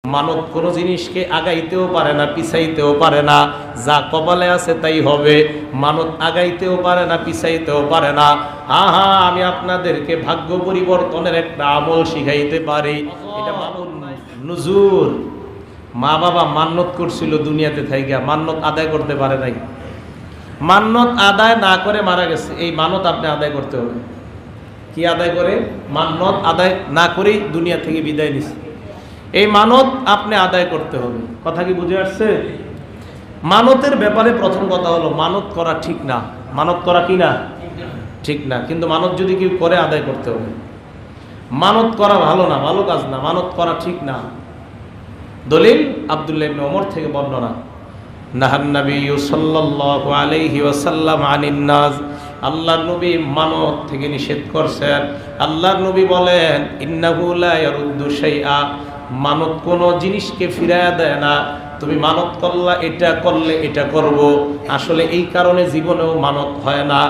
মানত কোনো জিনিসকে আগাইতেও পারে না, পিছাইতেও পারে না। যা কপালে আছে তাই হবে। মানত আগাইতেও পারে না, পিছাইতেও পারে না। আমি আপনাদেরকে ভাগ্য পরিবর্তনের একটা আমল শিখাইতে পারি। এটা মানত নুজুর। মা বাবা মান্নত করছিল দুনিয়াতে থাইকা, মান্নত আদায় করতে পারে নাই। মান্নত আদায় না করে মারা গেছে। এই মানত আপনি আদায় করতে হবে। কি আদায় করে? মান্নত আদায় না করেই দুনিয়া থেকে বিদায় নিছে। এই মানত আপনি আদায় করতে হবে। কথা কি বুঝে আসছে? মানতের ব্যাপারে প্রথম কথা হলো মানত করা ঠিক না। মানত করা কি না? ঠিক না। কিন্তু মানত যদি কেউ করে আদায় করতে হবে। মানত করা ভালো না, ভালো কাজ না, মানত করা ঠিক না। দলিল আব্দুল্লাহ ইবনে ওমর থেকে বর্ণনা, নাহান নবী সাল্লাল্লাহু আলাইহি ওয়াসাল্লাম আনিন নাজ, আল্লাহর নবী মানত থেকে নিষেধ করছেন। আল্লাহর নবী বলেন, ইন্নাহু লা ইয়ারুদ্দু শাইআ, মানত কোন জিনিসকে ফিরায়া দেয় না। তুমি মানত করলা, এটা করলে এটা করব, আসলে এই কারণে জীবনেও মানত হয় না।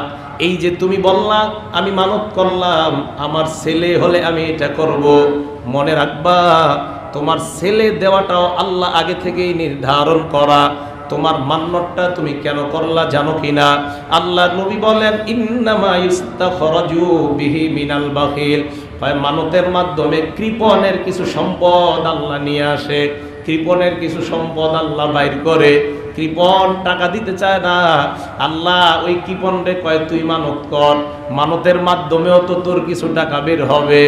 এই যে তুমি বললা আমি মানত করলাম, আমার ছেলে হলে আমি এটা করব, মনে রাখবা তোমার ছেলে দেওয়াটাও আল্লাহ আগে থেকেই নির্ধারণ করা। তোমার মান্নতটা তুমি কেন করলা জানো কিনা? আল্লাহ নবী বলেন, ইন্নামা ইস্তাখরাজু বিহি মিনাল বাখিল, মানতের মাধ্যমে কৃপণের কিছু সম্পদ আল্লাহ নিয়ে আসে। কৃপণের কিছু সম্পদ আল্লাহ বাইর করে। কৃপণ টাকা দিতে চায় না, আল্লাহ ওই কৃপণরে কয় তুই মানত কর, মানতের মাধ্যমেও তো তোর কিছু টাকা বের হবে।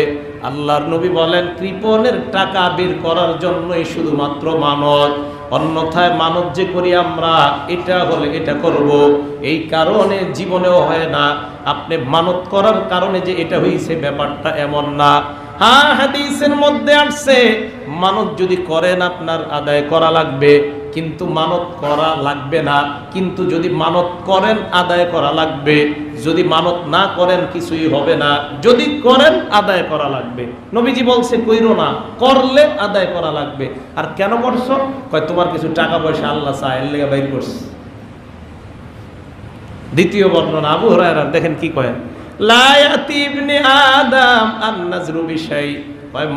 আল্লাহর নবী বলেন, কৃপণের টাকা বের করার জন্যই শুধুমাত্র মানত, অন্যথায় মানত যে করি আমরা এটা হলে এটা করব, এই কারণে জীবনেও হয় না। আপনি মানত করার কারণে যে এটা হয়েছে ব্যাপারটা এমন না। হাদিসের মধ্যে আসছে মানত যদি করেন আপনার আদায় করা লাগবে, কিন্তু মানত করা লাগবে না। কিন্তু যদি মানত করেন আদায় করা লাগবে, যদি মানত না করেন কিছুই হবে না, যদি করেন আদায় করা লাগবে। নবীজি বলছে কইরো না, করলে আদায় করা লাগবে। আর কেন করছো? কয় তোমার কিছু টাকা পয়সা আল্লাহ চায়, এর লেগে বাইর করছে। দ্বিতীয় বর্ণনা আবু হুরায়রা, দেখেন কি কয়, লা ইয়াতি ইবনে আদম আন-নাজরু বিশাই,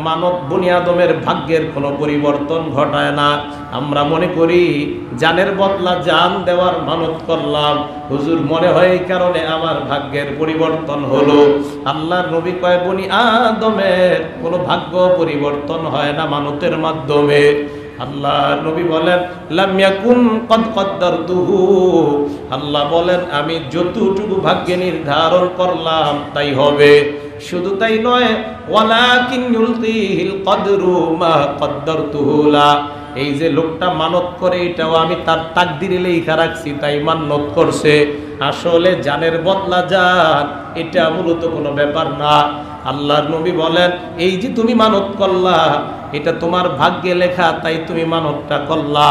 মানব বনি আদমের ভাগ্যের কোনো পরিবর্তন ঘটায় না। আমরা মনে করি জানের বদলা জান দেওয়ার মানত করলাম, হুজুর মনে হয় এই কারণে আমার ভাগ্যের পরিবর্তন হলো। আল্লাহর নবী কয়, বনি আদমের কোনো ভাগ্য পরিবর্তন হয় না মানতের মাধ্যমে। আল্লাহর নবী বলেন, লাম ইয়াকুন কদ কদ্দারতুহু, আল্লাহ বলেন আমি যতটুকু ভাগ্যে নির্ধারণ করলাম তাই হবে। শুধু তাই নয়, ওয়ালাকিন ইউলতিহিল কদরু মা কদ্দারতুহু লা, এই যে লোকটা মানত করে এটাও আমি তার তাকদিরে লেখা রাখছি তাই মানত করছে। আসলে জানের বদলা জান, এটা মূলত কোনো ব্যাপার না। আল্লাহর নবী বলেন, এই যে তুমি মানত করলা এটা তোমার ভাগ্যে লেখা তাই তুমি মানতটা করলা।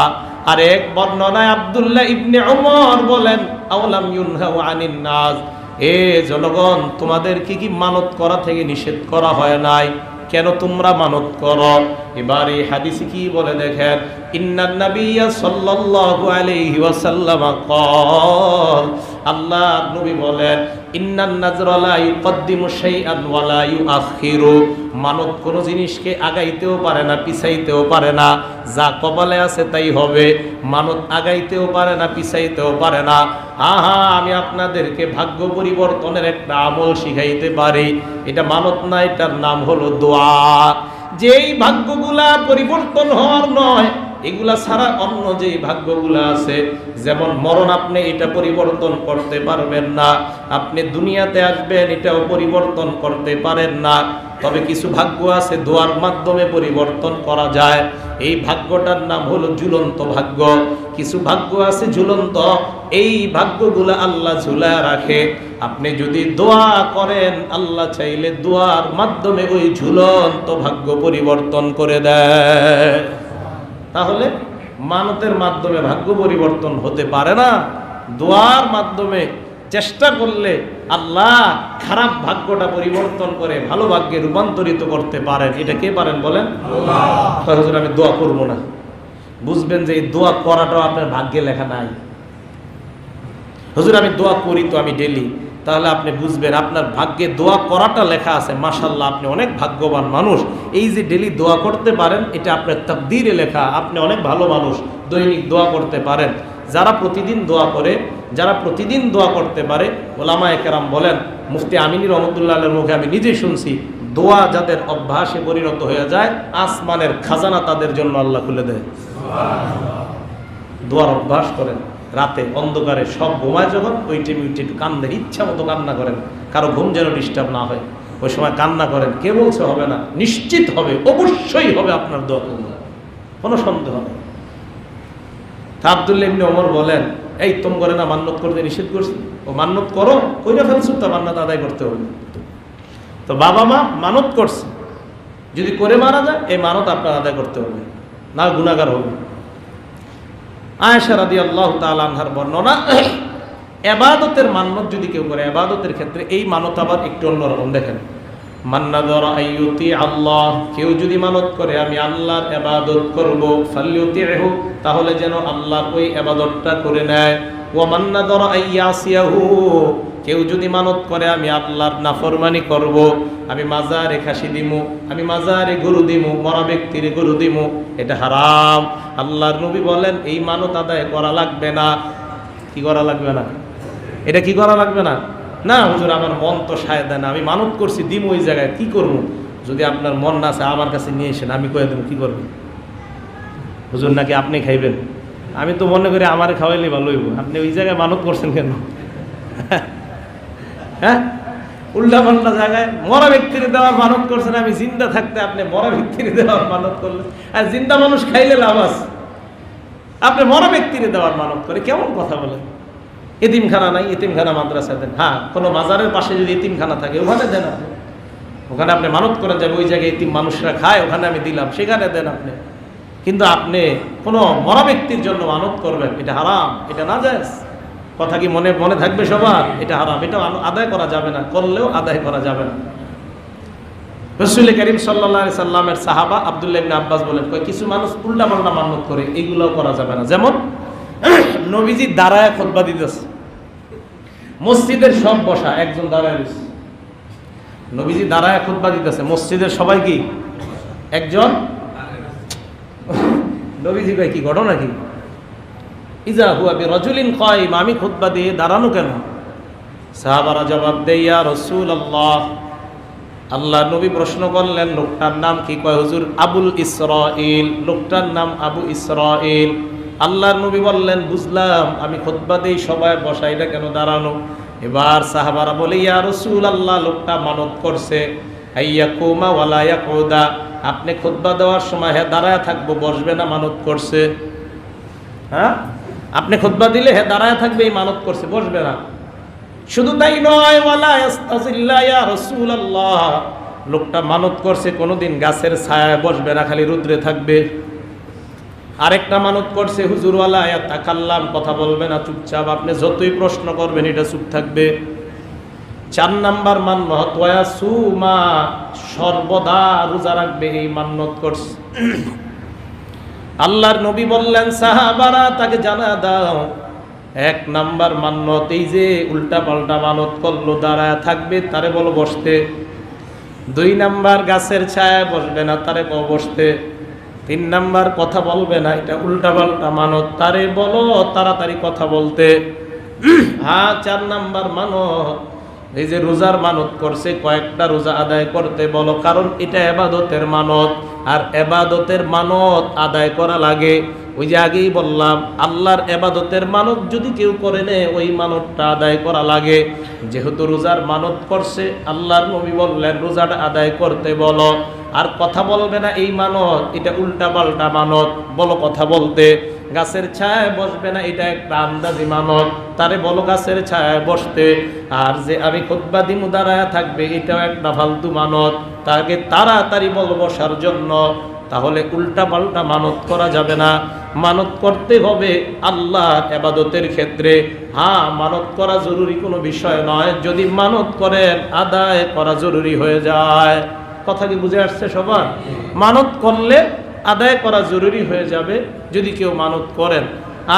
আর এক বর্ণনায় আব্দুল্লাহ ইবনে ওমর বলেন, আওলাম ইউনহাউ আনিন নাজ, এ জনগণ তোমাদের কি মানত করা থেকে নিষেধ করা হয় নাই? কেন তোমরা মানত করো? এবার এই হাদিসে কি বলে দেখেন, ইন্নান নাবিয়্যা সাল্লাল্লাহু আলাইহি ওয়াসাল্লাম ক্বাল, আল্লাহর নবী বলেন, ইন্নান নাজরা লা ইউকদ্দিমু শাইআন ওয়া লা ইউআখিরু, মানত কোন জিনিসকে আগাইতেও পারে না, পিছাইতেও পারে না। যা কপালে আছে তাই হবে। মানত আগাইতেও পারে না, পিছাইতেও পারে না। আমি আপনাদেরকে ভাগ্য পরিবর্তনের একটা আমল শিখাইতে পারি। এটা মানত না, এটার নাম হলো দোয়া। যেই ভাগ্যগুলা পরিবর্তন হওয়ার নয়, এগুলা ছাড়া অন্য যেই ভাগ্যগুলা আছে, যেমন মরণ, আপনি এটা পরিবর্তন করতে পারবেন না। আপনি দুনিয়াতে আসবেন, এটাও পরিবর্তন করতে পারেন না। তবে কিছু ভাগ্য আছে দোয়ার মাধ্যমে পরিবর্তন করা যায়। এই ভাগ্যটার নাম হলো ঝুলন্ত ভাগ্য। কিছু ভাগ্য আছে ঝুলন্ত, এই ভাগ্যগুলো আল্লাহ ঝুলায় রাখে। আপনি যদি দোয়া করেন, আল্লাহ চাইলে দোয়ার মাধ্যমে ওই ঝুলন্ত ভাগ্য পরিবর্তন করে দেয়। তাহলে মানতের মাধ্যমে ভাগ্য পরিবর্তন হতে পারে না, দোয়ার মাধ্যমে চেষ্টা করলে আল্লাহ খারাপ ভাগ্যটা পরিবর্তন করে ভালো ভাগ্যে রূপান্তরিত করতে পারেন। এটা কে পারেন বলেন? আল্লাহ। হুজুর আমি দোয়া করব না, বুঝবেন যে এই দোয়া করাটাও আপনার ভাগ্যে লেখা নাই। হুজুর আমি দোয়া করি তো, আমি ডেলি, তাহলে আপনি বুঝবেন আপনার ভাগ্যে দোয়া করাটা লেখা আছে। মাশাআল্লাহ, আপনি অনেক ভাগ্যবান মানুষ। এই যে ডেলি দোয়া করতে পারেন, এটা আপনার তাকদীরে লেখা। আপনি অনেক ভালো মানুষ, দৈনিক দোয়া করতে পারেন। যারা প্রতিদিন দোয়া করে, যারা প্রতিদিন দোয়া করতে পারে, ওলামায়ে কেরাম বলেন, মুফতি আমিনী রহমতুল্লাহ আলাইহির মুখে আমি নিজেই শুনছি, দোয়া যাদের অভ্যাসে পরিণত হয়ে যায়, আসমানের খাজানা তাদের জন্য আল্লাহ খুলে দেয়। দোয়ার অভ্যাস করেন, রাতে অন্ধকারে সব ঘুমায় যখন, ওই টাইমে উঠে একটু কান্না, ইচ্ছা মতো কান্না করেন, কারো ঘুম যেন ডিস্টার্ব না হয়, ওই সময় কান্না করেন। কে বলছে হবে না? নিশ্চিত হবে, অবশ্যই হবে আপনার দোয়া কবুল, কোনো সন্দেহ নেই। আব্দুল্লাহ ইবনে ওমর বলেন, এই তোম করে না মান্নত করতে নিষেধ করছি, ও মান্নত করো, কইরা ফেলছো, তো মান্নত আদায় করতে হবে। তো বাবা মা মানত করছে, যদি করে মারা যায়, এই মানত আপনার আদায় করতে হবে, না গুনাহগার হবে। আয়েশা রাদিয়াল্লাহু তাআলা আনহার বর্ণনা, ইবাদতের মান্নত যদি কেউ করে, ইবাদতের ক্ষেত্রে এই মানত আবার একটু অন্যরকম। দেখেন, মান্নাদারা আইয়ুতি আল্লাহ, কেউ যদি মানত করে আমি আল্লাহর ইবাদত করব, ফালইউতিহু, তাহলে যেন আল্লাহর ওই ইবাদতটা করে নেয়। ওয়া মান্নাদারা আইয়াসিয়াহু, কেউ যদি মানত করে আমি আল্লাহর নাফরমানি করব, আমি মাজারে খাসি দিমু, আমি মাজারে গরু দিমু, মরা ব্যক্তির গরু দিমু, এটা হারাম। আল্লাহর নবী বলেন এই মানত আদায় করা লাগবে না। কি করা লাগবে না? এটা কি করা লাগবে না? না হুজুর, আমার মন তো সায় দেয় না, আমি মানত করছি দিমু, ওই জায়গায় কি করবো? যদি আপনার মন না আছে আমার কাছে নিয়ে এসেন, আমি কয়ে দেবো, কি করবেন? হুজুর নাকি আপনি খাইবেন? আমি তো মনে করি আমারে খাওয়াইলে ভালো হইব। আপনি ওই জায়গায় মানত করছেন কেন? হ্যাঁ, উল্টা পাল্টা জায়গায় মরা ব্যক্তির দেওয়ার মানত করছেন। আমি জিন্দা থাকতে আপনি মরা ব্যক্তির দেওয়ার মানত করলেন, আর জিন্দা মানুষ খাইলে লাভ আছে, আপনি মরা ব্যক্তির দেওয়ার মানত করে, কেমন কথা বলেন? এতিমখানা নাই, এতিমখানা মাদ্রাসা দেন। হ্যাঁ, কোনো মাজারের পাশে যদি এতিমখানা থাকে ওখানে দেন আপনি, ওখানে আপনি মানত করেন যাবে, ওই জায়গায় এতিম মানুষরা খায়, ওখানে আমি দিলাম, সেখানে দেন আপনি। কিন্তু আপনি কোনো মরা ব্যক্তির জন্য মানত করবেন, এটা হারাম, এটা নাজায়েজ। কথা কি মনে মনে থাকবে সবার? এটা হারাম, এটা আদায় করা যাবে না, করলেও আদায় করা যাবে না। রাসূল করিম সাল্লাল্লাহু আলাইহি সাল্লামের সাহাবা আব্দুল্লাহ ইবনে আব্বাস বলেন, কিছু মানুষ উল্টা পাল্টা মানত করে, এগুলোও করা যাবে না। যেমন নবীজি দাঁড়ায় খুতবা দিতেছে, মসজিদের সব বসা, একজন দাঁড়ায় রয়েছে। নবীজি দাঁড়ায় খুতবা দিতেছে, মসজিদের সবাই কি? একজন। নবীজি ভাই কি ঘটনা কি? ইজা হুয়া বিরাজুলিন কায়িম, আমি খুতবা দিয়ে দাঁড়ানো কেন? সাহাবারা জবাব দেয়, ইয়া রাসূলুল্লাহ, আল্লাহ নবী প্রশ্ন করলেন, লোকটার নাম কি? কয় হুজুর আবুল ইসরাইল, লোকটার নাম আবু ইসরাইল। আল্লাহর নবী বললেন, বুঝলাম, আমি খুতবা দেই সবাই বসা, এটা কেন দাঁড়ানো? এবার সাহাবারা বলে, ইয়া রাসূলুল্লাহ, লোকটা মানত করছে আইয়াকুমা ওয়ালা ইয়াকুদা, আপনি খুতবা দেওয়ার সময় হ্যাঁ দাঁড়ায় থাকবো, বসবে না, মানত করছে। হ্যাঁ, আপনি খুতবা দিলে হ্যাঁ দাঁড়ায় থাকবে, এই মানত করছে, বসবে না। শুধু তাই নয়, ওয়ালা ইস্তাজিল্লা ইয়া রাসূলুল্লাহ, লোকটা মানত করছে কোনোদিন গাছের ছায়ায় বসবে না, খালি রুদ্রে থাকবে। আরেকটা মানত করছে হুজুর ওয়ালা ইয়াতাকাল্লাম, কথা বলবে না, চুপচাপ, আপনি যতই প্রশ্ন করবেন এটা চুপ থাকবে। 4 নাম্বার মান্নত ওয়া সুমা, সর্বদা রোজা রাখবে, এই মান্নত করছে। আল্লাহর নবী বললেন, সাহাবারা তাকে জানা দাও, 1 নাম্বার মান্নত এই যে উল্টা পাল্টা মানত করলো, দাঁড়ায় থাকবে, তারে বলো বসতে। 2 নাম্বার গাছের ছায়ায় বসবে না, তারে বলো বসতে। 3 নাম্বার কথা বলবে না, এটা উল্টা পাল্টা মানত, তারে বলো তাড়াতাড়ি কথা বলতে। হ্যাঁ, 4 নাম্বার মানত এই যে রোজার মানত করছে, কয়েকটা রোজা আদায় করতে বলো, কারণ এটা ইবাদতের মানত, আর ইবাদতের মানত আদায় করা লাগে। ওই যে আগেই বললাম, আল্লাহর ইবাদতের মানত যদি কেউ করে নেয়, ওই মানতটা আদায় করা লাগে। যেহেতু রোজার মানত করছে, আল্লাহর নবী বললেন রোজাটা আদায় করতে বলো। আর কথা বলবে না, এই মানত এটা উল্টা পাল্টা মানত, বলো কথা বলতে। গাছের ছায়ায় বসবে না, এটা একটা আন্দাজি মানত, তারে বলো গাছের ছায়ায় বসতে। আর যে আমি খুতবা দিমু দাঁড়ায় থাকবে, এটাও একটা ফালতু মানত, তাকে তাড়াতাড়ি বলো বসার জন্য। তাহলে উল্টা পাল্টা মানত করা যাবে না, মানত করতে হবে আল্লাহর ইবাদতের ক্ষেত্রে। হ্যাঁ, মানত করা জরুরি কোনো বিষয় নয়, যদি মানত করেন আদায় করা জরুরি হয়ে যায়। কথা কি বুঝে আসছে সবার? মানত করলে আদায় করা জরুরি হয়ে যাবে যদি কেউ মানত করেন।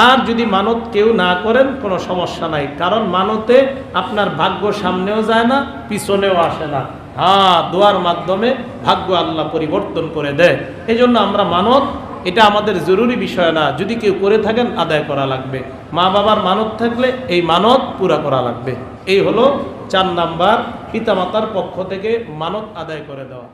আর যদি মানত কেউ না করেন কোনো সমস্যা নাই, কারণ মানতে আপনার ভাগ্য সামনেও যায় না, পিছনেও আসে না। হ্যাঁ, দোয়ার মাধ্যমে ভাগ্য আল্লাহ পরিবর্তন করে দেয়। এই জন্য আমরা মানত, এটা আমাদের জরুরি বিষয় না, যদি কেউ করে থাকেন আদায় করা লাগবে। মা বাবার মানত থাকলে এই মানত পুরা করা লাগবে। এই হলো 4 নাম্বার, পিতামাতার পক্ষ থেকে মানত আদায় করে দেওয়া।